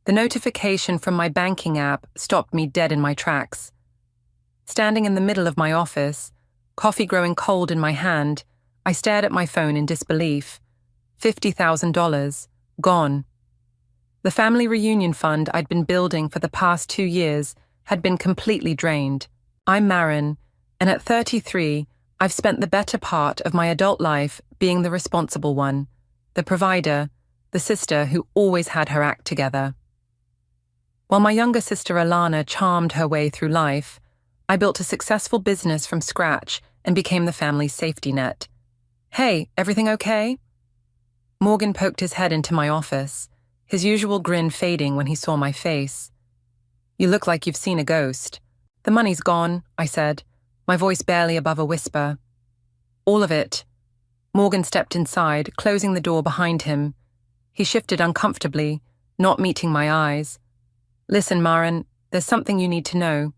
The notification from my banking app stopped me dead in my tracks. Standing in the middle of my office, coffee growing cold in my hand, I stared at my phone in disbelief. $50,000. Gone. The family reunion fund I'd been building for the past 2 years had been completely drained. I'm Maren, and at 33, I've spent the better part of my adult life being the responsible one, the provider, the sister who always had her act together. While my younger sister Alana charmed her way through life, I built a successful business from scratch and became the family's safety net. Hey, everything okay? Morgan poked his head into my office, his usual grin fading when he saw my face. You look like you've seen a ghost. The money's gone, I said, my voice barely above a whisper. All of it. Morgan stepped inside, closing the door behind him. He shifted uncomfortably, not meeting my eyes. Listen, Maren, there's something you need to know.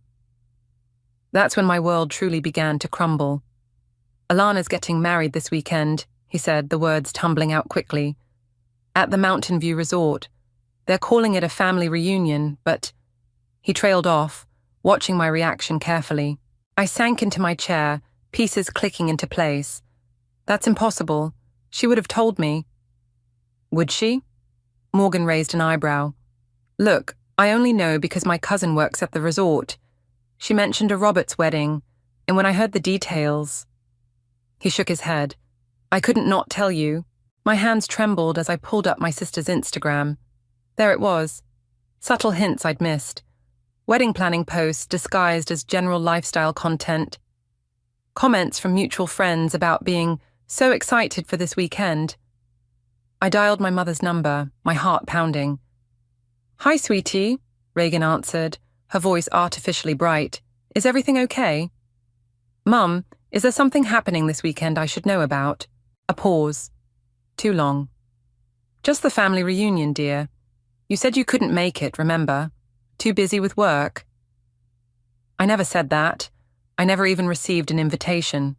That's when my world truly began to crumble. Alana's getting married this weekend, he said, the words tumbling out quickly. At the Mountain View Resort. They're calling it a family reunion, but... He trailed off, watching my reaction carefully. I sank into my chair, pieces clicking into place. That's impossible. She would have told me. Would she? Morgan raised an eyebrow. Look, I only know because my cousin works at the resort. She mentioned a Roberts wedding, and when I heard the details... He shook his head. I couldn't not tell you. My hands trembled as I pulled up my sister's Instagram. There it was. Subtle hints I'd missed. Wedding planning posts disguised as general lifestyle content. Comments from mutual friends about being so excited for this weekend. I dialed my mother's number, my heart pounding. Hi, sweetie, Reagan answered, her voice artificially bright. Is everything okay? Mum, is there something happening this weekend I should know about? A pause. Too long. Just the family reunion, dear. You said you couldn't make it, remember? Too busy with work. I never said that. I never even received an invitation.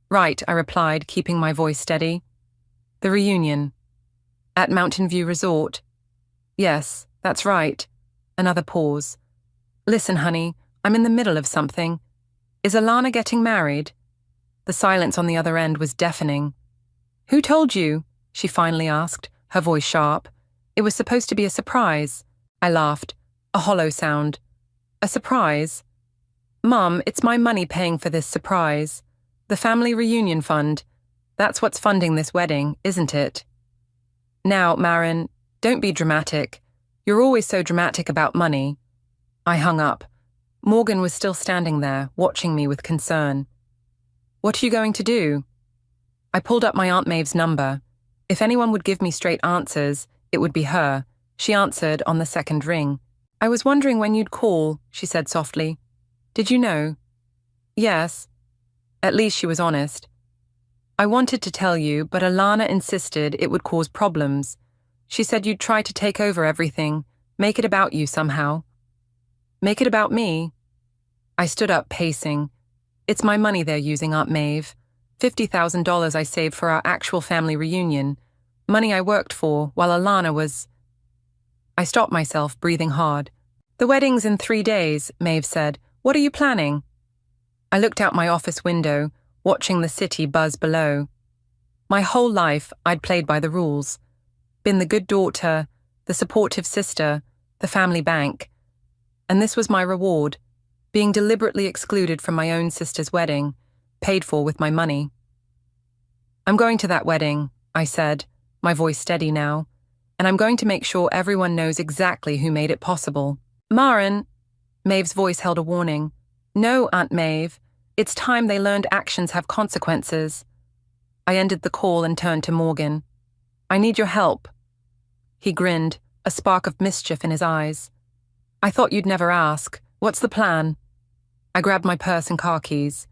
Right, I replied, keeping my voice steady. The reunion. At Mountain View Resort. Yes, that's right. Another pause. Listen, honey, I'm in the middle of something. Is Alana getting married? The silence on the other end was deafening. Who told you? She finally asked, her voice sharp. It was supposed to be a surprise. I laughed. A hollow sound. A surprise? Mum, it's my money paying for this surprise. The family reunion fund. That's what's funding this wedding, isn't it? Now, Maren, don't be dramatic. You're always so dramatic about money. I hung up. Morgan was still standing there, watching me with concern. What are you going to do? I pulled up my Aunt Maeve's number. If anyone would give me straight answers, it would be her. She answered on the second ring. I was wondering when you'd call, she said softly. Did you know? Yes. At least she was honest. I wanted to tell you, but Alana insisted it would cause problems. She said you'd try to take over everything, make it about you somehow. Make it about me? I stood up, pacing. It's my money they're using, Aunt Maeve. $50,000 I saved for our actual family reunion. Money I worked for while Alana was... I stopped myself, breathing hard. The wedding's in 3 days, Maeve said. What are you planning? I looked out my office window, watching the city buzz below. My whole life, I'd played by the rules. Been the good daughter, the supportive sister, the family bank. And this was my reward, being deliberately excluded from my own sister's wedding, paid for with my money. I'm going to that wedding, I said, my voice steady now, and I'm going to make sure everyone knows exactly who made it possible. Maren, Maeve's voice held a warning. No, Aunt Maeve, it's time they learned actions have consequences. I ended the call and turned to Morgan. I need your help. He grinned, a spark of mischief in his eyes. I thought you'd never ask. What's the plan? I grabbed my purse and car keys.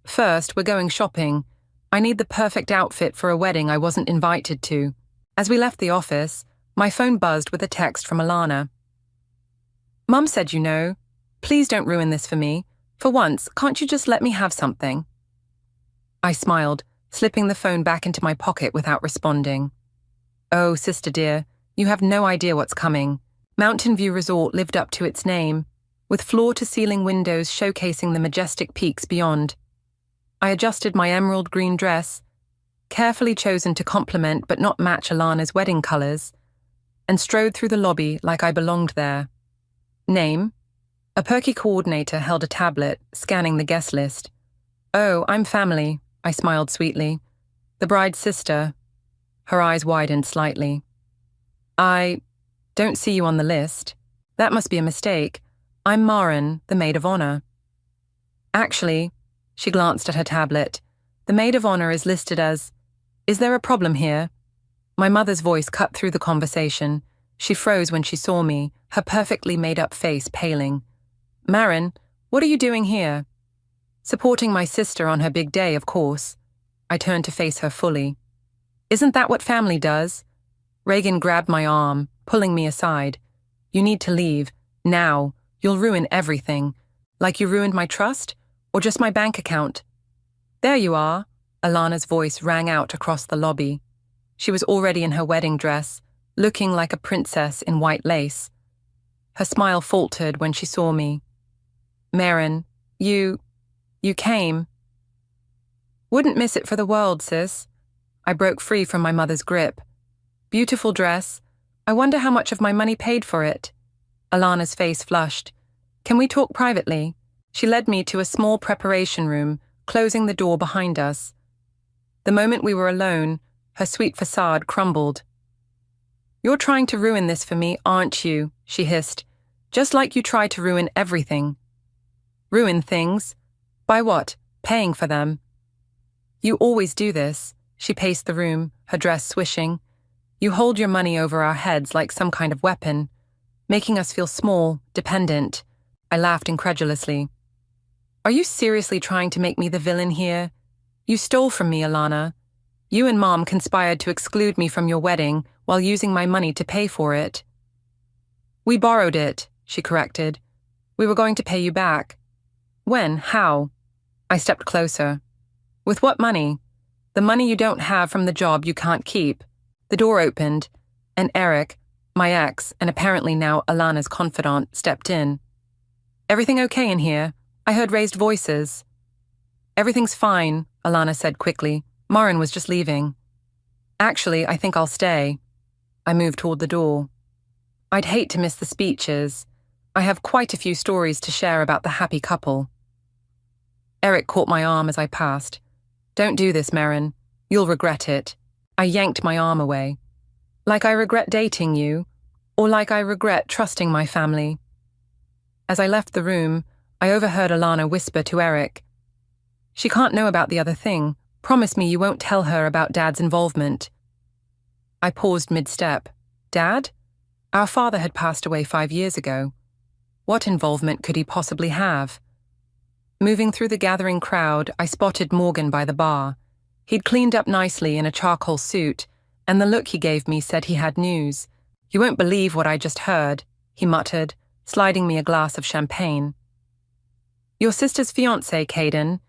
First, we're going shopping. I need the perfect outfit for a wedding I wasn't invited to. As we left the office, my phone buzzed with a text from Alana. Mum said you know. Please don't ruin this for me. For once, can't you just let me have something? I smiled, slipping the phone back into my pocket without responding. Oh, sister dear, you have no idea what's coming. Mountain View Resort lived up to its name, with floor-to-ceiling windows showcasing the majestic peaks beyond. I adjusted my emerald green dress, carefully chosen to complement but not match Alana's wedding colors, and strode through the lobby like I belonged there. Name? A perky coordinator held a tablet, scanning the guest list. Oh, I'm family, I smiled sweetly. The bride's sister. Her eyes widened slightly. I don't see you on the list. That must be a mistake. I'm Maren, the maid of honor. Actually, she glanced at her tablet, the maid of honor is listed as, is there a problem here? My mother's voice cut through the conversation. She froze when she saw me, her perfectly made-up face paling. Maren, what are you doing here? Supporting my sister on her big day, of course. I turned to face her fully. Isn't that what family does? Reagan grabbed my arm, pulling me aside. You need to leave. Now. You'll ruin everything. Like you ruined my trust? Or just my bank account? There you are. Alana's voice rang out across the lobby. She was already in her wedding dress, looking like a princess in white lace. Her smile faltered when she saw me. Maren, you came. Wouldn't miss it for the world, sis. I broke free from my mother's grip. Beautiful dress. I wonder how much of my money paid for it. Alana's face flushed. Can we talk privately? She led me to a small preparation room, closing the door behind us. The moment we were alone, her sweet facade crumbled. You're trying to ruin this for me, aren't you? She hissed. Just like you try to ruin everything. Ruin things? By what? Paying for them. You always do this. She paced the room, her dress swishing. You hold your money over our heads like some kind of weapon, making us feel small, dependent. I laughed incredulously. Are you seriously trying to make me the villain here? You stole from me, Alana. You and Mom conspired to exclude me from your wedding while using my money to pay for it. We borrowed it, she corrected. We were going to pay you back. When? How? I stepped closer. With what money? The money you don't have from the job you can't keep. The door opened, and Eric, my ex, and apparently now Alana's confidant, stepped in. Everything okay in here? I heard raised voices. Everything's fine, Alana said quickly. Maren was just leaving. Actually, I think I'll stay. I moved toward the door. I'd hate to miss the speeches. I have quite a few stories to share about the happy couple. Eric caught my arm as I passed. Don't do this, Maren. You'll regret it. I yanked my arm away. Like I regret dating you, or like I regret trusting my family. As I left the room, I overheard Alana whisper to Eric. She can't know about the other thing. Promise me you won't tell her about Dad's involvement. I paused mid-step. Dad? Our father had passed away 5 years ago. What involvement could he possibly have? Moving through the gathering crowd, I spotted Morgan by the bar. He'd cleaned up nicely in a charcoal suit, and the look he gave me said he had news. You won't believe what I just heard, he muttered, sliding me a glass of champagne. Your sister's fiancé, Caden.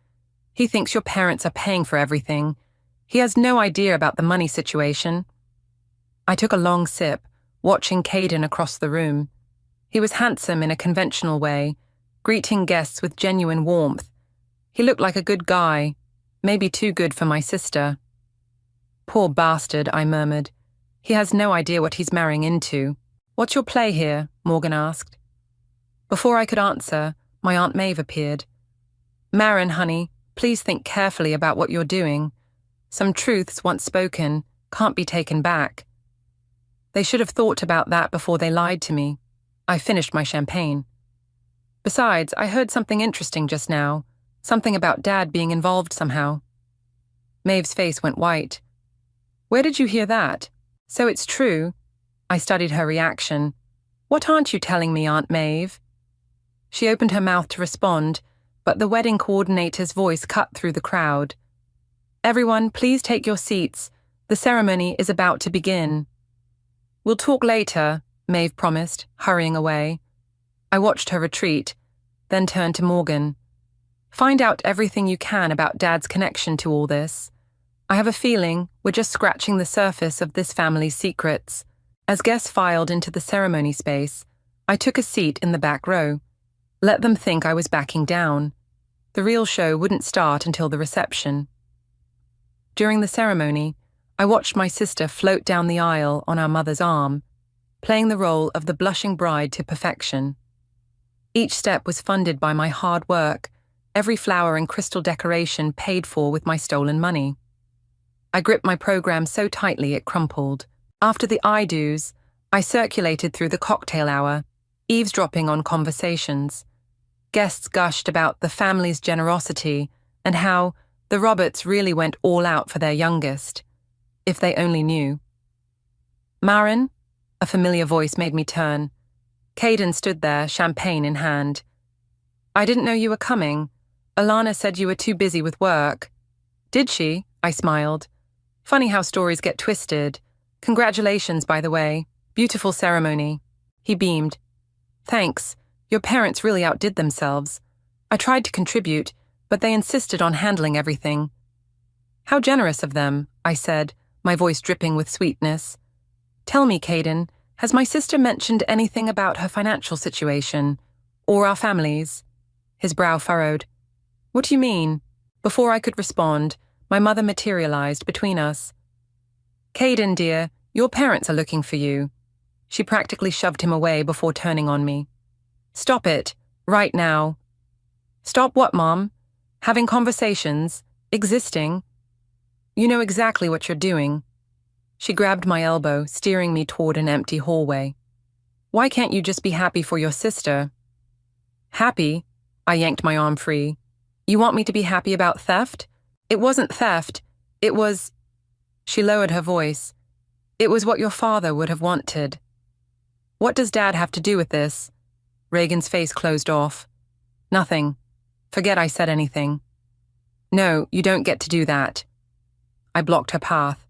He thinks your parents are paying for everything. He has no idea about the money situation. I took a long sip, watching Caden across the room. He was handsome in a conventional way, greeting guests with genuine warmth. He looked like a good guy, maybe too good for my sister. Poor bastard, I murmured. He has no idea what he's marrying into. What's your play here? Morgan asked. Before I could answer, my Aunt Maeve appeared. Maren, honey, please think carefully about what you're doing. Some truths, once spoken, can't be taken back. They should have thought about that before they lied to me. I finished my champagne. Besides, I heard something interesting just now. Something about Dad being involved somehow. Maeve's face went white. Where did you hear that? So it's true. I studied her reaction. What aren't you telling me, Aunt Maeve? She opened her mouth to respond, but the wedding coordinator's voice cut through the crowd. Everyone, please take your seats. The ceremony is about to begin. We'll talk later, Maeve promised, hurrying away. I watched her retreat, then turned to Morgan. Find out everything you can about Dad's connection to all this. I have a feeling we're just scratching the surface of this family's secrets, As guests filed into the ceremony space, I took a seat in the back row. Let them think I was backing down. The real show wouldn't start until the reception. During the ceremony, I watched my sister float down the aisle on our mother's arm, playing the role of the blushing bride to perfection. Each step was funded by my hard work, every flower and crystal decoration paid for with my stolen money. I gripped my program so tightly it crumpled. After the I-dos, I circulated through the cocktail hour, eavesdropping on conversations. Guests gushed about the family's generosity and how the Roberts really went all out for their youngest. If they only knew. Marin? A familiar voice made me turn. Caden stood there, champagne in hand. I didn't know you were coming. Alana said you were too busy with work. Did she? I smiled. Funny how stories get twisted. Congratulations, by the way. Beautiful ceremony. He beamed. Thanks. Your parents really outdid themselves. I tried to contribute, but they insisted on handling everything. How generous of them, I said, my voice dripping with sweetness. Tell me, Caden, has my sister mentioned anything about her financial situation? Or our families? His brow furrowed. What do you mean? Before I could respond, my mother materialized between us. Caden, dear, your parents are looking for you. She practically shoved him away before turning on me. Stop it, right now. Stop what, Mom? Having conversations, existing. You know exactly what you're doing. She grabbed my elbow, steering me toward an empty hallway. Why can't you just be happy for your sister? Happy? I yanked my arm free. You want me to be happy about theft? It wasn't theft. It was... She lowered her voice. It was what your father would have wanted. What does Dad have to do with this? Reagan's face closed off. Nothing. Forget I said anything. No, you don't get to do that. I blocked her path.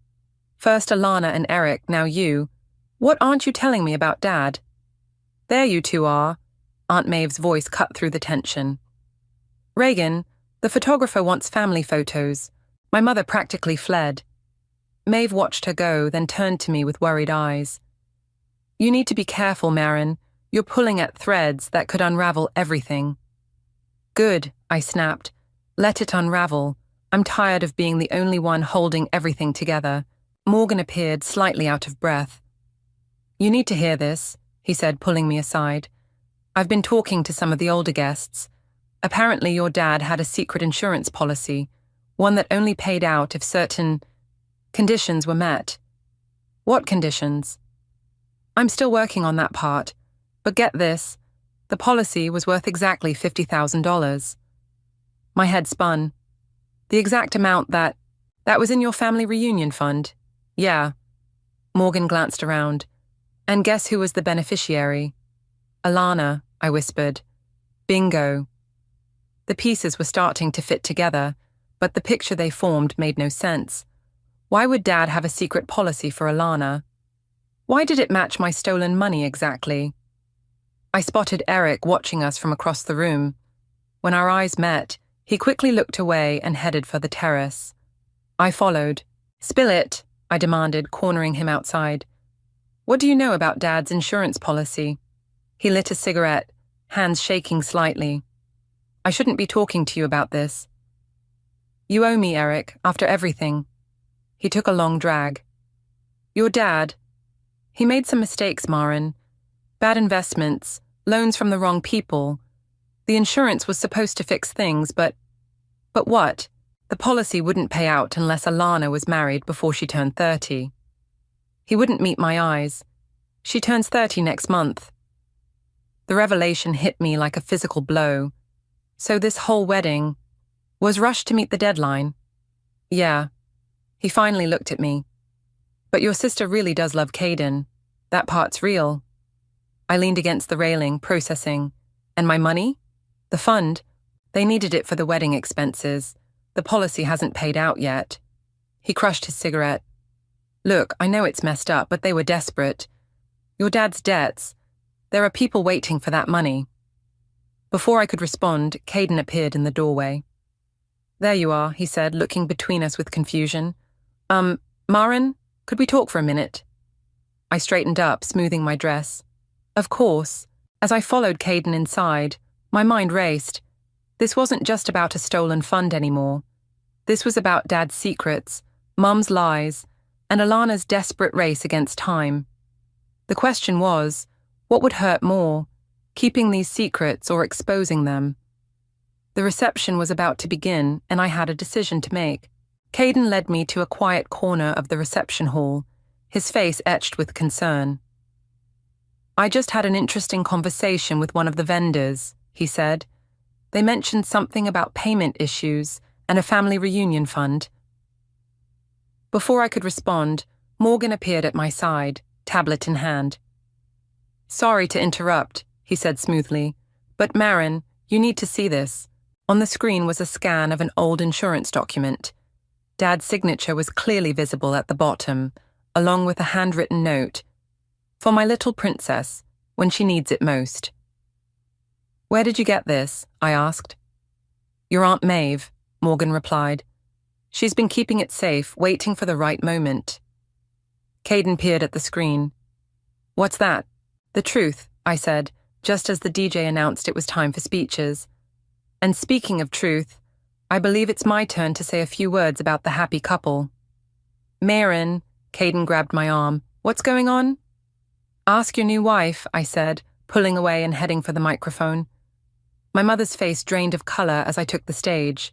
First Alana and Eric, now you. What aren't you telling me about Dad? There you two are. Aunt Maeve's voice cut through the tension. Reagan, the photographer wants family photos. My mother practically fled. Maeve watched her go, then turned to me with worried eyes. You need to be careful, Marin. You're pulling at threads that could unravel everything. Good, I snapped. Let it unravel. I'm tired of being the only one holding everything together. Morgan appeared, slightly out of breath. You need to hear this, he said, pulling me aside. I've been talking to some of the older guests. Apparently your dad had a secret insurance policy, one that only paid out if certain conditions were met. What conditions? I'm still working on that part, but get this, the policy was worth exactly $50,000. My head spun. The exact amount that was in your family reunion fund? Yeah. Morgan glanced around. And guess who was the beneficiary? Alana, I whispered. Bingo. The pieces were starting to fit together, but the picture they formed made no sense. Why would Dad have a secret policy for Alana? Why did it match my stolen money exactly? I spotted Eric watching us from across the room. When our eyes met, he quickly looked away and headed for the terrace. I followed. Spill it, I demanded, cornering him outside. What do you know about Dad's insurance policy? He lit a cigarette, hands shaking slightly. I shouldn't be talking to you about this. You owe me, Eric, after everything. He took a long drag. Your dad. He made some mistakes, Marin. Bad investments, loans from the wrong people. The insurance was supposed to fix things, but what? The policy wouldn't pay out unless Alana was married before she turned 30. He wouldn't meet my eyes. She turns 30 next month. The revelation hit me like a physical blow. So this whole wedding was rushed to meet the deadline. Yeah. He finally looked at me. But your sister really does love Caden. That part's real. I leaned against the railing, processing. And my money? The fund? They needed it for the wedding expenses. The policy hasn't paid out yet. He crushed his cigarette. Look, I know it's messed up, but they were desperate. Your dad's debts. There are people waiting for that money. Before I could respond, Caden appeared in the doorway. There you are, he said, looking between us with confusion. Marin, could we talk for a minute? I straightened up, smoothing my dress. Of course. As I followed Caden inside, my mind raced. This wasn't just about a stolen fund anymore. This was about Dad's secrets, Mum's lies, and Alana's desperate race against time. The question was, what would hurt more, keeping these secrets or exposing them? The reception was about to begin, and I had a decision to make. Caden led me to a quiet corner of the reception hall, his face etched with concern. I just had an interesting conversation with one of the vendors, he said. They mentioned something about payment issues and a family reunion fund. Before I could respond, Morgan appeared at my side, tablet in hand. Sorry to interrupt, he said smoothly, but Marin, you need to see this. On the screen was a scan of an old insurance document. Dad's signature was clearly visible at the bottom, along with a handwritten note. For my little princess, when she needs it most. Where did you get this? I asked. Your Aunt Maeve, Morgan replied. She's been keeping it safe, waiting for the right moment. Caden peered at the screen. What's that? The truth, I said, just as the DJ announced it was time for speeches. And speaking of truth, I believe it's my turn to say a few words about the happy couple. Marin, Caden grabbed my arm. What's going on? Ask your new wife, I said, pulling away and heading for the microphone. My mother's face drained of color as I took the stage.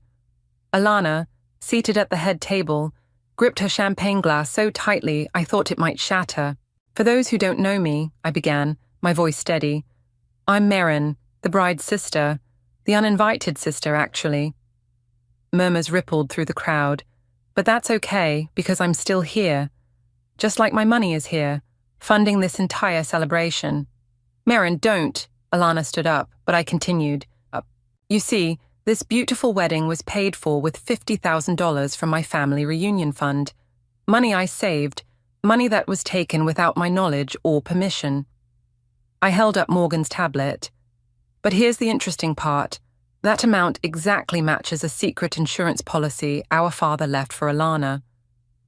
Alana, seated at the head table, gripped her champagne glass so tightly I thought it might shatter. For those who don't know me, I began, my voice steady. I'm Marin, the bride's sister, the uninvited sister, actually. Murmurs rippled through the crowd, but that's okay because I'm still here, just like my money is here, funding this entire celebration. Marin, don't. Alana stood up, but I continued. You see, this beautiful wedding was paid for with $50,000 from my family reunion fund. Money I saved, money that was taken without my knowledge or permission. I held up Morgan's tablet. But here's the interesting part. That amount exactly matches a secret insurance policy our father left for Alana.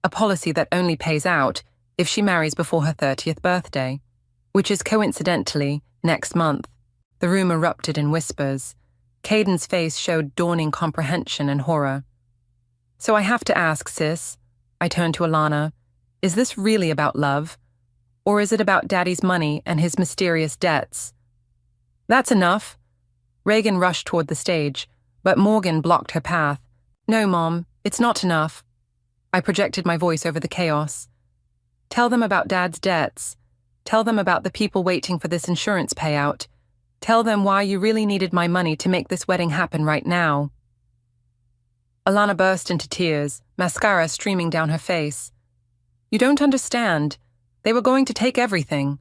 A policy that only pays out if she marries before her 30th birthday, which is coincidentally next month. The room erupted in whispers. Caden's face showed dawning comprehension and horror. So I have to ask, sis, I turned to Alana, is this really about love? Or is it about Daddy's money and his mysterious debts? That's enough. Reagan rushed toward the stage, but Morgan blocked her path. No, Mom, it's not enough. I projected my voice over the chaos. Tell them about Dad's debts. Tell them about the people waiting for this insurance payout. Tell them why you really needed my money to make this wedding happen right now. Alana burst into tears, mascara streaming down her face. You don't understand. They were going to take everything.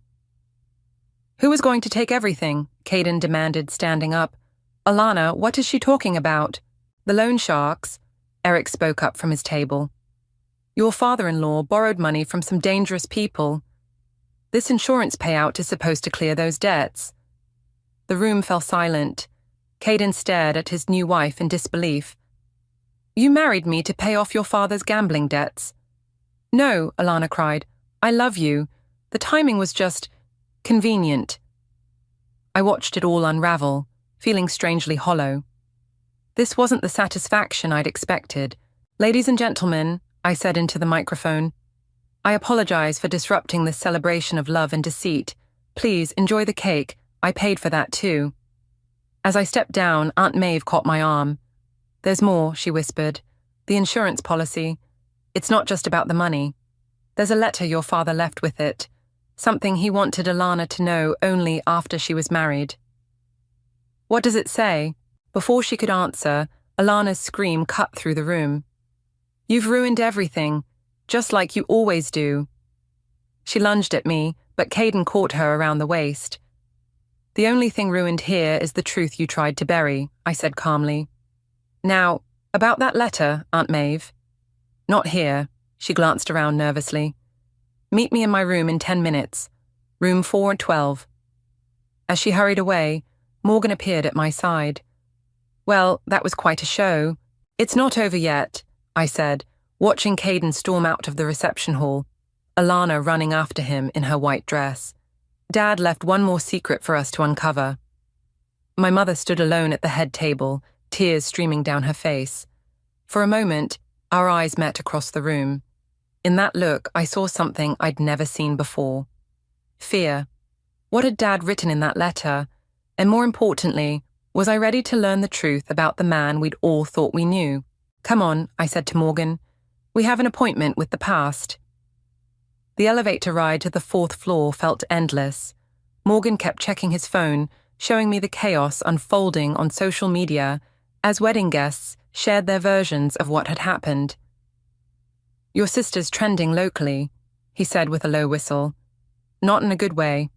Who was going to take everything? Caden demanded, standing up. Alana, what is she talking about? The loan sharks, Eric spoke up from his table. Your father-in-law borrowed money from some dangerous people. This insurance payout is supposed to clear those debts. The room fell silent. Caden stared at his new wife in disbelief. You married me to pay off your father's gambling debts. No, Alana cried. I love you. The timing was just convenient. I watched it all unravel, feeling strangely hollow. This wasn't the satisfaction I'd expected. Ladies and gentlemen, I said into the microphone, I apologize for disrupting this celebration of love and deceit. Please enjoy the cake. I paid for that too. As I stepped down, Aunt Maeve caught my arm. There's more, she whispered. The insurance policy. It's not just about the money. There's a letter your father left with it. Something he wanted Alana to know only after she was married. What does it say? Before she could answer, Alana's scream cut through the room. You've ruined everything, just like you always do. She lunged at me, but Caden caught her around the waist. The only thing ruined here is the truth you tried to bury, I said calmly. Now, about that letter, Aunt Maeve. Not here, she glanced around nervously. Meet me in my room in 10 minutes. Room 412. As she hurried away, Morgan appeared at my side. Well, that was quite a show. It's not over yet, I said, watching Caden storm out of the reception hall. Alana running after him in her white dress. Dad left one more secret for us to uncover. My mother stood alone at the head table, tears streaming down her face. For a moment, our eyes met across the room. In that look, I saw something I'd never seen before. Fear. What had Dad written in that letter? And more importantly, was I ready to learn the truth about the man we'd all thought we knew? "Come on," I said to Morgan. "We have an appointment with the past." The elevator ride to the 4th floor felt endless. Morgan kept checking his phone, showing me the chaos unfolding on social media as wedding guests shared their versions of what had happened. "Your sister's trending locally," he said with a low whistle. "Not in a good way."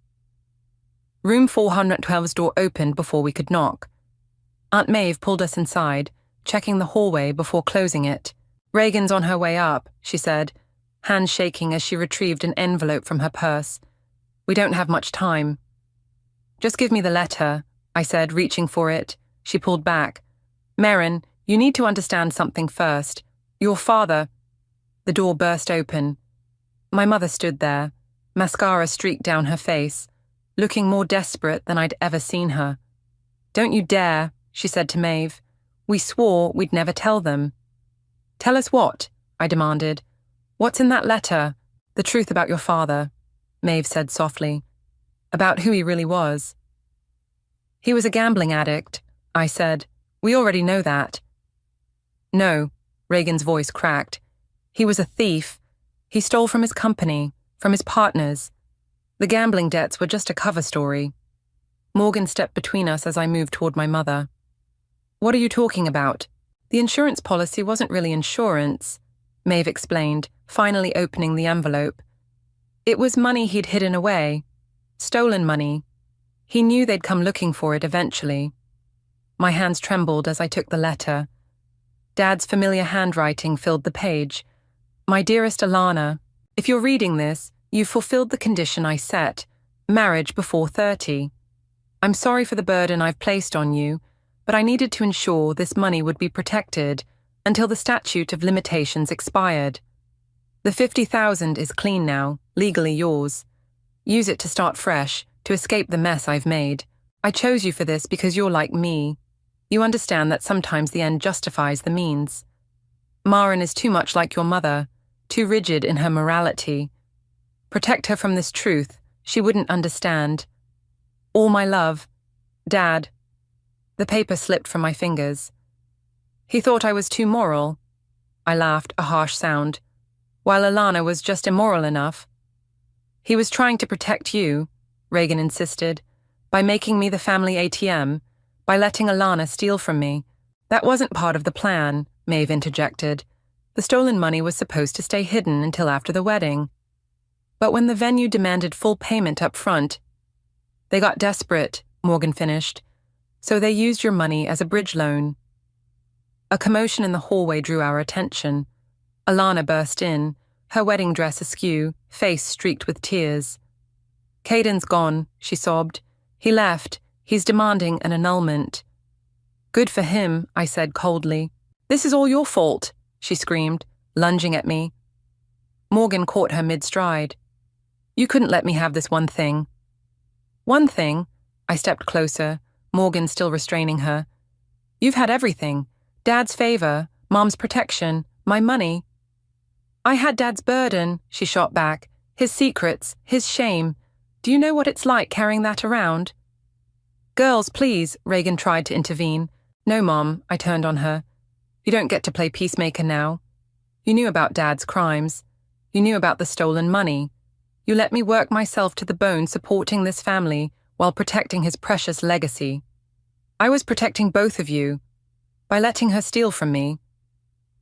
Room 412's door opened before we could knock. Aunt Maeve pulled us inside, checking the hallway before closing it. "Reagan's on her way up," she said, hands shaking as she retrieved an envelope from her purse. "We don't have much time." "Just give me the letter," I said, reaching for it. She pulled back. "Merrin, you need to understand something first. Your father—" The door burst open. My mother stood there, mascara streaked down her face, looking more desperate than I'd ever seen her. "Don't you dare," she said to Maeve. "We swore we'd never tell them." "Tell us what?" I demanded. "What's in that letter?" "The truth about your father," Maeve said softly. "About who he really was." "He was a gambling addict," I said. "We already know that." "No," Reagan's voice cracked. "He was a thief. He stole from his company, from his partners. The gambling debts were just a cover story." Morgan stepped between us as I moved toward my mother. "What are you talking about?" "The insurance policy wasn't really insurance," Maeve explained, finally opening the envelope. "It was money he'd hidden away. Stolen money. He knew they'd come looking for it eventually." My hands trembled as I took the letter. Dad's familiar handwriting filled the page. "My dearest Alana, if you're reading this, you've fulfilled the condition I set, marriage before 30. I'm sorry for the burden I've placed on you, but I needed to ensure this money would be protected until the statute of limitations expired. The 50,000 is clean now, legally yours. Use it to start fresh, to escape the mess I've made. I chose you for this because you're like me. You understand that sometimes the end justifies the means. Maren is too much like your mother, too rigid in her morality. Protect her from this truth, she wouldn't understand. All my love. Dad." The paper slipped from my fingers. "He thought I was too moral." I laughed, a harsh sound. "While Alana was just immoral enough." "He was trying to protect you," Reagan insisted, "by making me the family ATM, by letting Alana steal from me." "That wasn't part of the plan," Maeve interjected. "The stolen money was supposed to stay hidden until after the wedding. But when the venue demanded full payment up front, they got desperate," Morgan finished. "So they used your money as a bridge loan." A commotion in the hallway drew our attention. Alana burst in, her wedding dress askew, face streaked with tears. "Caden's gone," she sobbed. "He left. He's demanding an annulment." "Good for him," I said coldly. "This is all your fault," she screamed, lunging at me. Morgan caught her mid-stride. "You couldn't let me have this one thing." "One thing?" I stepped closer, Morgan still restraining her. "You've had everything. Dad's favor, Mom's protection, my money." "I had Dad's burden," she shot back. "His secrets, his shame. Do you know what it's like carrying that around?" "Girls, please," Reagan tried to intervene. "No, Mom," I turned on her. "You don't get to play peacemaker now. You knew about Dad's crimes. You knew about the stolen money. You let me work myself to the bone supporting this family while protecting his precious legacy. I was protecting both of you by letting her steal from me."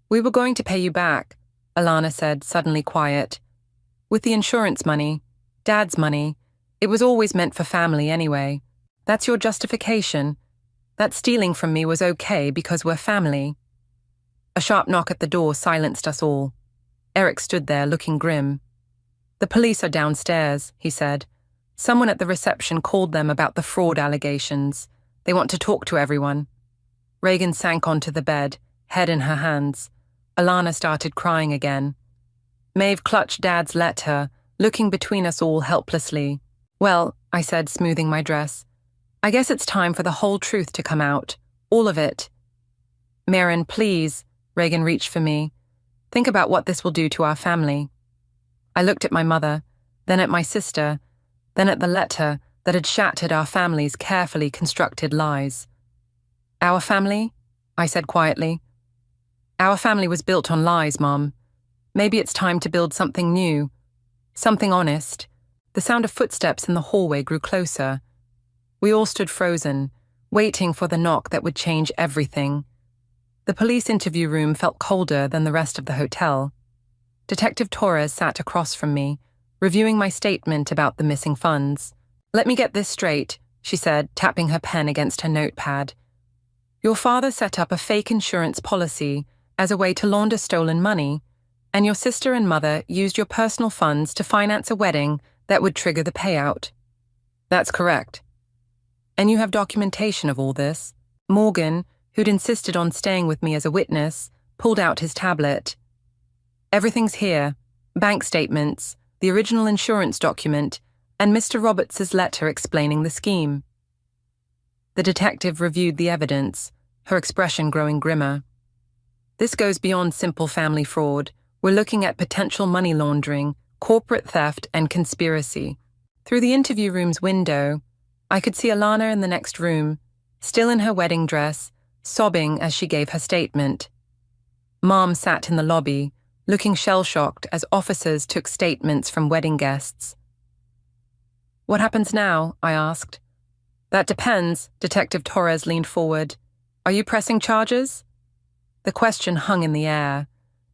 "We were going to pay you back," Alana said, suddenly quiet. "With the insurance money, Dad's money. It was always meant for family anyway. That's your justification. That stealing from me was okay because we're family." A sharp knock at the door silenced us all. Eric stood there looking grim. "The police are downstairs," he said. "Someone at the reception called them about the fraud allegations. They want to talk to everyone." Reagan sank onto the bed, head in her hands. Alana started crying again. Maeve clutched Dad's letter, looking between us all helplessly. Well, I said, smoothing my dress, I guess it's time for the whole truth to come out. All of it. Maren, please, Reagan reached for me. Think about what this will do to our family. I looked at my mother, then at my sister, then at the letter that had shattered our family's carefully constructed lies. Our family? I said quietly. Our family was built on lies, Mom. Maybe it's time to build something new. Something honest. The sound of footsteps in the hallway grew closer. We all stood frozen, waiting for the knock that would change everything. The police interview room felt colder than the rest of the hotel. Detective Torres sat across from me, reviewing my statement about the missing funds. Let me get this straight, she said, tapping her pen against her notepad. Your father set up a fake insurance policy as a way to launder stolen money, and your sister and mother used your personal funds to finance a wedding that would trigger the payout. That's correct. And you have documentation of all this. Morgan, who'd insisted on staying with me as a witness, pulled out his tablet. Everything's here. Bank statements, the original insurance document, and Mr. Roberts's letter explaining the scheme. The detective reviewed the evidence, her expression growing grimmer. This goes beyond simple family fraud. We're looking at potential money laundering, corporate theft, and conspiracy. Through the interview room's window, I could see Alana in the next room, still in her wedding dress, sobbing as she gave her statement. Mom sat in the lobby, looking shell-shocked as officers took statements from wedding guests. What happens now? I asked. That depends, Detective Torres leaned forward. Are you pressing charges? The question hung in the air.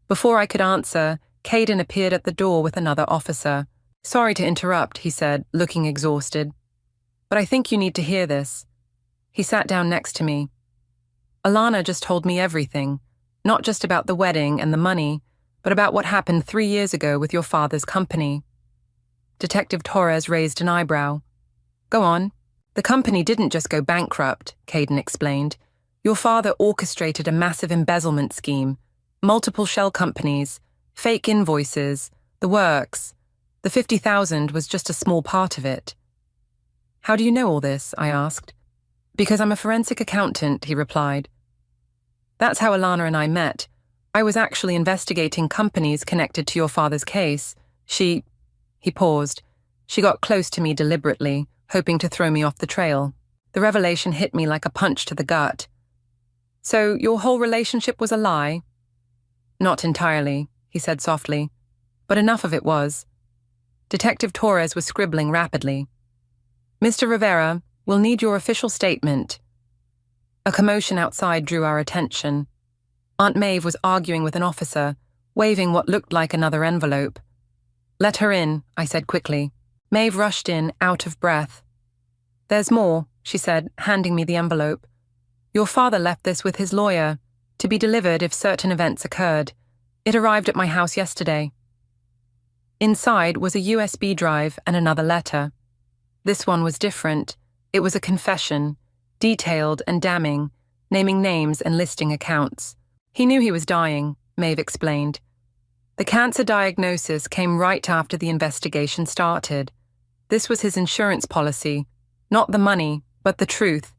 Before I could answer, Caden appeared at the door with another officer. Sorry to interrupt, he said, looking exhausted. But I think you need to hear this. He sat down next to me. Alana just told me everything, not just about the wedding and the money, but about what happened 3 years ago with your father's company. Detective Torres raised an eyebrow. Go on. The company didn't just go bankrupt, Caden explained. Your father orchestrated a massive embezzlement scheme, multiple shell companies, fake invoices, the works. The 50,000 was just a small part of it. How do you know all this? I asked. Because I'm a forensic accountant, he replied. That's how Alana and I met. I was actually investigating companies connected to your father's case. He paused. She got close to me deliberately, hoping to throw me off the trail. The revelation hit me like a punch to the gut. So your whole relationship was a lie? Not entirely, he said softly, but enough of it was. Detective Torres was scribbling rapidly. Mr. Rivera, we'll need your official statement. A commotion outside drew our attention. Aunt Maeve was arguing with an officer, waving what looked like another envelope. Let her in, I said quickly. Maeve rushed in, out of breath. There's more, she said, handing me the envelope. Your father left this with his lawyer, to be delivered if certain events occurred. It arrived at my house yesterday. Inside was a USB drive and another letter. This one was different. It was a confession, detailed and damning, naming names and listing accounts. He knew he was dying, Maeve explained. The cancer diagnosis came right after the investigation started. This was his insurance policy, not the money, but the truth.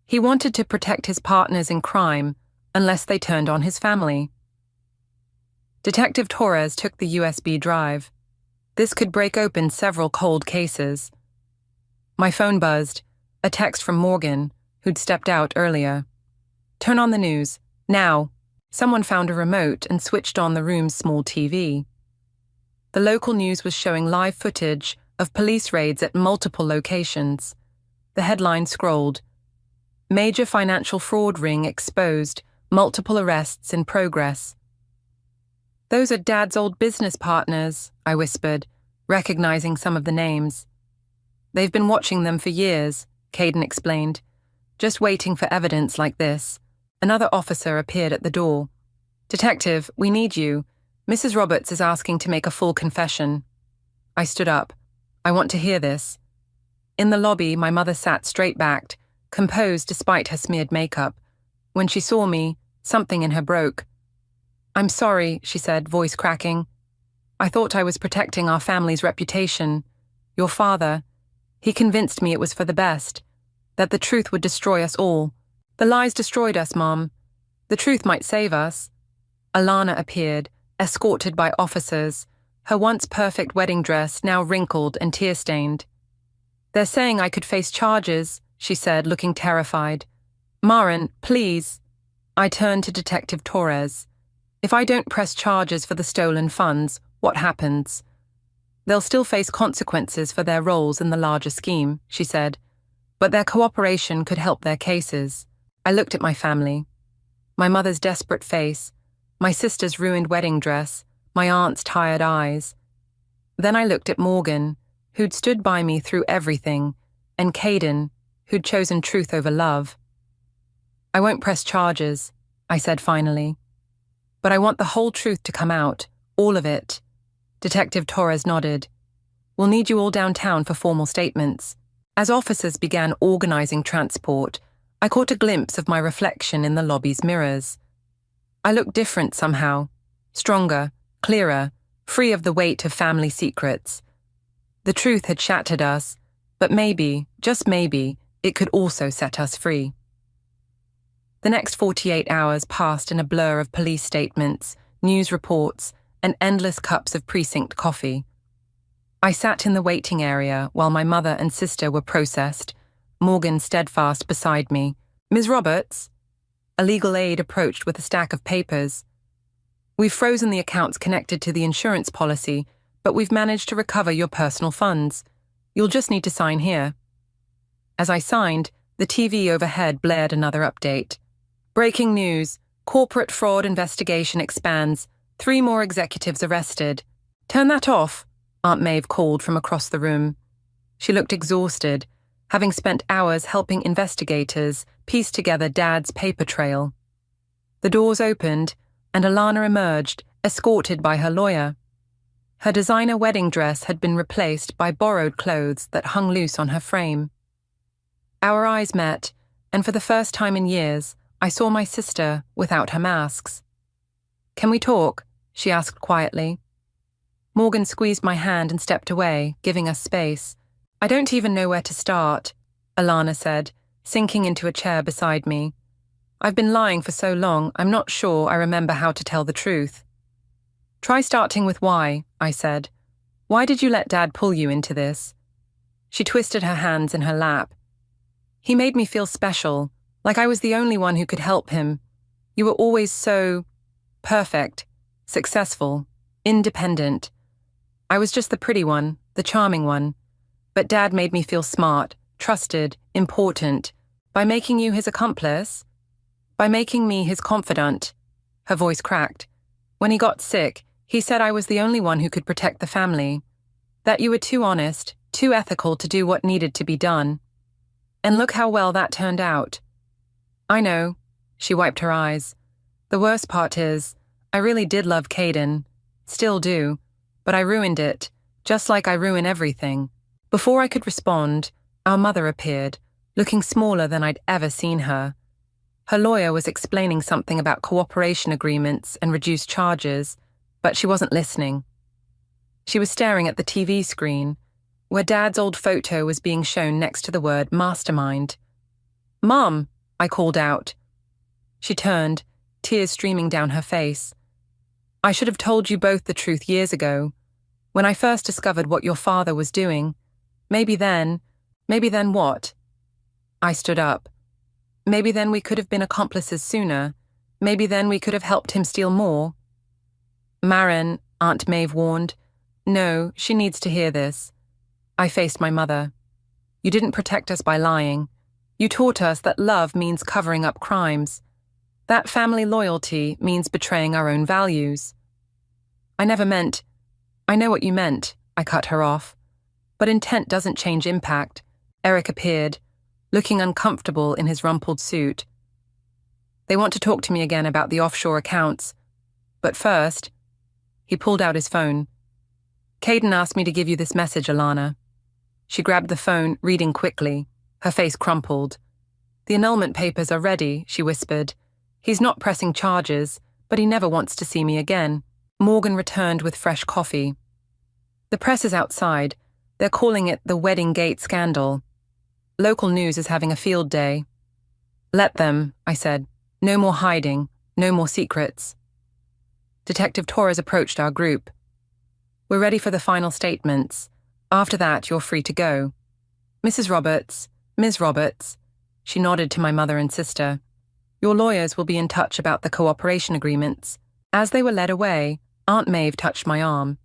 He wanted to protect his partners in crime, unless they turned on his family. Detective Torres took the USB drive. This could break open several cold cases. My phone buzzed, a text from Morgan, who'd stepped out earlier. Turn on the news, now. Someone found a remote and switched on the room's small TV. The local news was showing live footage of police raids at multiple locations. The headline scrolled, Major financial fraud ring exposed, multiple arrests in progress. Those are Dad's old business partners, I whispered, recognizing some of the names. They've been watching them for years, Caden explained, just waiting for evidence like this. Another officer appeared at the door. Detective, we need you. Mrs. Roberts is asking to make a full confession. I stood up. I want to hear this. In the lobby, my mother sat straight-backed, composed despite her smeared makeup. When she saw me, something in her broke. I'm sorry, she said, voice cracking. I thought I was protecting our family's reputation. Your father, he convinced me it was for the best, that the truth would destroy us all. The lies destroyed us, Mom. The truth might save us. Alana appeared, escorted by officers, her once perfect wedding dress now wrinkled and tear-stained. They're saying I could face charges, she said, looking terrified. Maren, please. I turned to Detective Torres. If I don't press charges for the stolen funds, what happens? They'll still face consequences for their roles in the larger scheme, she said, but their cooperation could help their cases. I looked at my family. My mother's desperate face, my sister's ruined wedding dress, my aunt's tired eyes. Then I looked at Morgan, who'd stood by me through everything, and Caden, who'd chosen truth over love. I won't press charges, I said finally. But I want the whole truth to come out, all of it. Detective Torres nodded. We'll need you all downtown for formal statements. As officers began organizing transport, I caught a glimpse of my reflection in the lobby's mirrors. I looked different somehow, stronger, clearer, free of the weight of family secrets. The truth had shattered us, but maybe, just maybe, it could also set us free. The next 48 hours passed in a blur of police statements, news reports, and endless cups of precinct coffee. I sat in the waiting area while my mother and sister were processed, Morgan steadfast beside me. Ms. Roberts? A legal aide approached with a stack of papers. We've frozen the accounts connected to the insurance policy, but we've managed to recover your personal funds. You'll just need to sign here. As I signed, the TV overhead blared another update. Breaking news. Corporate fraud investigation expands. 3 more executives arrested. Turn that off, Aunt Maeve called from across the room. She looked exhausted, having spent hours helping investigators piece together Dad's paper trail. The doors opened, and Alana emerged, escorted by her lawyer. Her designer wedding dress had been replaced by borrowed clothes that hung loose on her frame. Our eyes met, and for the first time in years, I saw my sister without her masks. Can we talk? She asked quietly. Morgan squeezed my hand and stepped away, giving us space. I don't even know where to start, Alana said, sinking into a chair beside me. I've been lying for so long, I'm not sure I remember how to tell the truth. Try starting with why, I said. Why did you let Dad pull you into this? She twisted her hands in her lap. He made me feel special, like I was the only one who could help him. You were always so perfect, successful, independent. I was just the pretty one, the charming one. But Dad made me feel smart, trusted, important. By making you his accomplice? By making me his confidant. Her voice cracked. When he got sick, he said I was the only one who could protect the family. That you were too honest, too ethical to do what needed to be done. And look how well that turned out. I know. She wiped her eyes. The worst part is, I really did love Caden. Still do. But I ruined it, just like I ruin everything. Before I could respond, our mother appeared, looking smaller than I'd ever seen her. Her lawyer was explaining something about cooperation agreements and reduced charges, but she wasn't listening. She was staring at the TV screen, where Dad's old photo was being shown next to the word mastermind. Mom, I called out. She turned, tears streaming down her face. I should have told you both the truth years ago, when I first discovered what your father was doing. Maybe then what? I stood up. Maybe then we could have been accomplices sooner. Maybe then we could have helped him steal more. Maren, Aunt Maeve warned. No, she needs to hear this. I faced my mother. You didn't protect us by lying. You taught us that love means covering up crimes. That family loyalty means betraying our own values. I know what you meant, I cut her off. But intent doesn't change impact. Eric appeared, looking uncomfortable in his rumpled suit. They want to talk to me again about the offshore accounts. But first, he pulled out his phone. Caden asked me to give you this message, Alana. She grabbed the phone, reading quickly, her face crumpled. The annulment papers are ready, she whispered. He's not pressing charges, but he never wants to see me again. Morgan returned with fresh coffee. The press is outside. They're calling it the Wedding Gate scandal. Local news is having a field day. Let them, I said. No more hiding, no more secrets. Detective Torres approached our group. We're ready for the final statements. After that, you're free to go. Mrs. Roberts, Ms. Roberts, she nodded to my mother and sister. Your lawyers will be in touch about the cooperation agreements. As they were led away, Aunt Maeve touched my arm.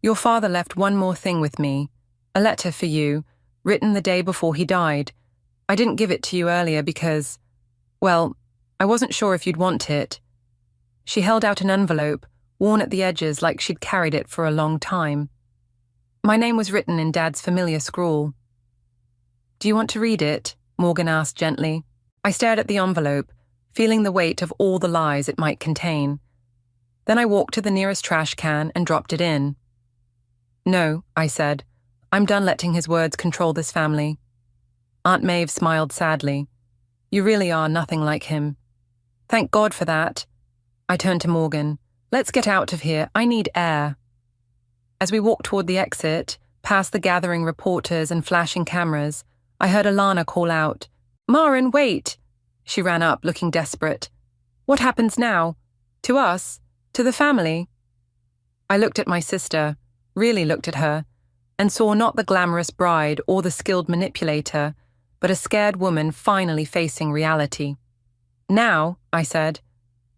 Your father left one more thing with me, a letter for you, written the day before he died. I didn't give it to you earlier because, well, I wasn't sure if you'd want it. She held out an envelope, worn at the edges like she'd carried it for a long time. My name was written in Dad's familiar scrawl. Do you want to read it? Morgan asked gently. I stared at the envelope, feeling the weight of all the lies it might contain. Then I walked to the nearest trash can and dropped it in. No, I said. I'm done letting his words control this family. Aunt Maeve smiled sadly. You really are nothing like him. Thank God for that. I turned to Morgan. Let's get out of here. I need air. As we walked toward the exit, past the gathering reporters and flashing cameras, I heard Alana call out, Marin, wait! She ran up, looking desperate. What happens now? To us? To the family? I looked at my sister, really looked at her, and saw not the glamorous bride or the skilled manipulator, but a scared woman finally facing reality. Now, I said,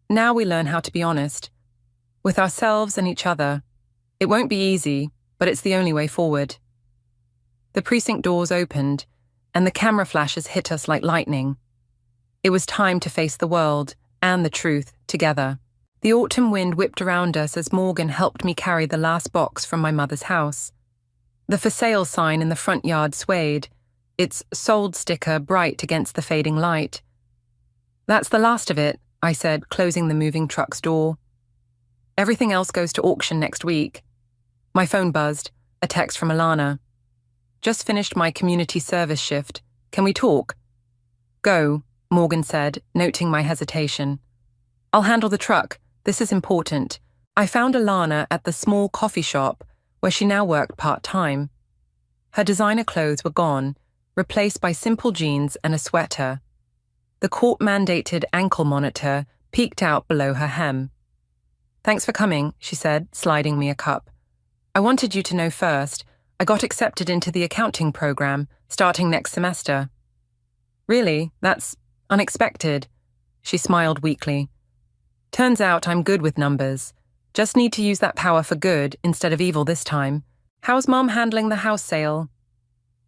now we learn how to be honest. With ourselves and each other. It won't be easy, but it's the only way forward. The precinct doors opened, and the camera flashes hit us like lightning. It was time to face the world and the truth together. The autumn wind whipped around us as Morgan helped me carry the last box from my mother's house. The for sale sign in the front yard swayed, its sold sticker bright against the fading light. That's the last of it, I said, closing the moving truck's door. Everything else goes to auction next week. My phone buzzed, a text from Alana. Just finished my community service shift. Can we talk? Go, Morgan said, noting my hesitation. I'll handle the truck. This is important. I found Alana at the small coffee shop where she now worked part-time. Her designer clothes were gone, replaced by simple jeans and a sweater. The court-mandated ankle monitor peeked out below her hem. Thanks for coming, she said, sliding me a cup. I wanted you to know first, I got accepted into the accounting program, starting next semester. Really? That's unexpected. She smiled weakly. Turns out I'm good with numbers. Just need to use that power for good instead of evil this time. How's Mom handling the house sale?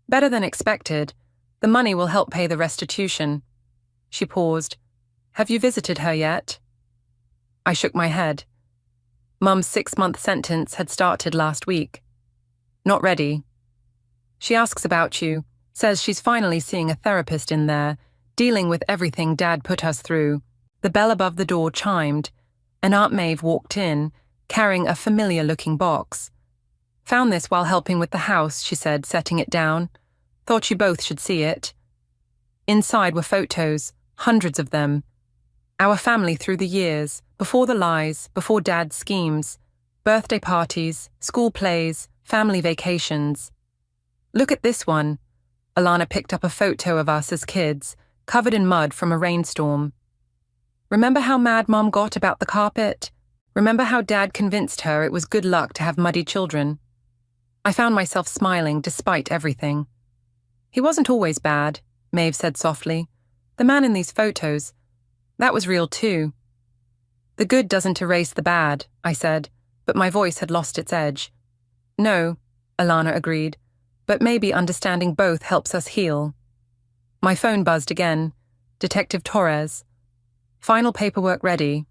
Better than expected. The money will help pay the restitution. She paused. Have you visited her yet? I shook my head. Mum's 6-month sentence had started last week. Not ready. She asks about you, says she's finally seeing a therapist in there, dealing with everything Dad put us through. The bell above the door chimed, and Aunt Maeve walked in, carrying a familiar-looking box. Found this while helping with the house, she said, setting it down. Thought you both should see it. Inside were photos, hundreds of them. Our family through the years, before the lies, before Dad's schemes. Birthday parties, school plays, family vacations. Look at this one. Alana picked up a photo of us as kids, covered in mud from a rainstorm. Remember how mad Mom got about the carpet? Remember how Dad convinced her it was good luck to have muddy children? I found myself smiling despite everything. He wasn't always bad, Maeve said softly. The man in these photos, that was real too. The good doesn't erase the bad, I said, but my voice had lost its edge. No, Alana agreed, but maybe understanding both helps us heal. My phone buzzed again. Detective Torres. Final paperwork ready.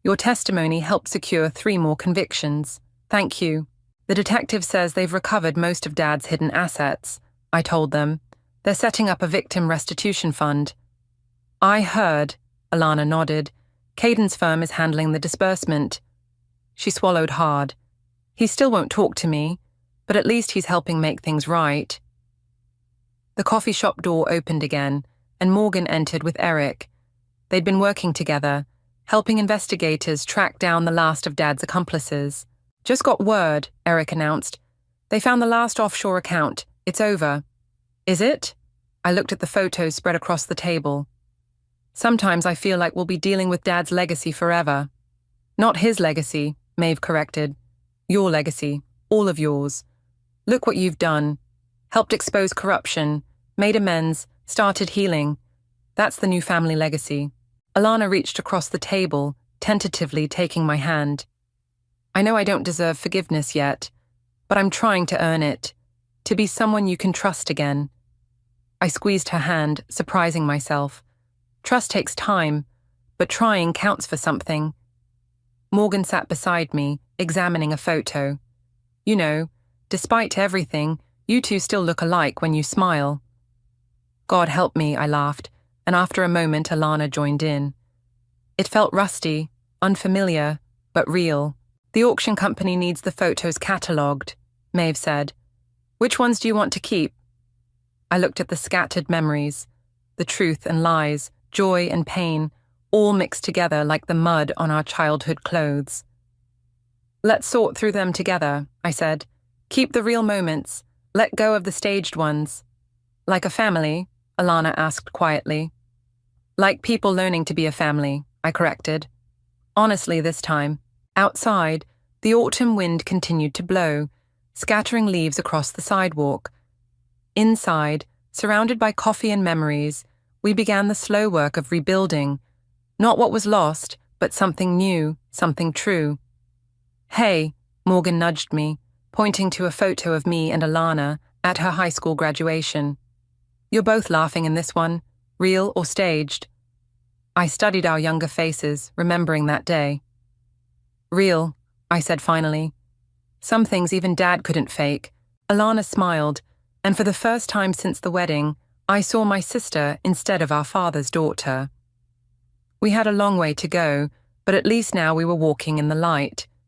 Your testimony helped secure 3 more convictions. Thank you. The detective says they've recovered most of Dad's hidden assets. I told them. They're setting up a victim restitution fund. I heard, Alana nodded. Caden's firm is handling the disbursement. She swallowed hard. He still won't talk to me, but at least he's helping make things right. The coffee shop door opened again, and Morgan entered with Eric. They'd been working together, helping investigators track down the last of Dad's accomplices. Just got word, Eric announced. They found the last offshore account. It's over. Is it? I looked at the photos spread across the table. Sometimes I feel like we'll be dealing with Dad's legacy forever. Not his legacy, Maeve corrected. Your legacy, all of yours. Look what you've done. Helped expose corruption, made amends, started healing. That's the new family legacy. Alana reached across the table, tentatively taking my hand. I know I don't deserve forgiveness yet, but I'm trying to earn it, to be someone you can trust again. I squeezed her hand, surprising myself. Trust takes time, but trying counts for something. Morgan sat beside me, examining a photo. You know, despite everything, you two still look alike when you smile. God help me, I laughed, and after a moment Alana joined in. It felt rusty, unfamiliar, but real. The auction company needs the photos catalogued, Maeve said. Which ones do you want to keep? I looked at the scattered memories, the truth and lies, joy and pain, all mixed together like the mud on our childhood clothes. Let's sort through them together, I said. Keep the real moments, let go of the staged ones. Like a family? Alana asked quietly. Like people learning to be a family, I corrected. Honestly this time. Outside, the autumn wind continued to blow, scattering leaves across the sidewalk. Inside, surrounded by coffee and memories, we began the slow work of rebuilding. Not what was lost, but something new, something true. Hey, Morgan nudged me, pointing to a photo of me and Alana at her high school graduation. You're both laughing in this one, real or staged. I studied our younger faces, remembering that day. Real, I said finally. Some things even Dad couldn't fake. Alana smiled, and for the first time since the wedding, I saw my sister instead of our father's daughter. We had a long way to go, but at least now we were walking in the light.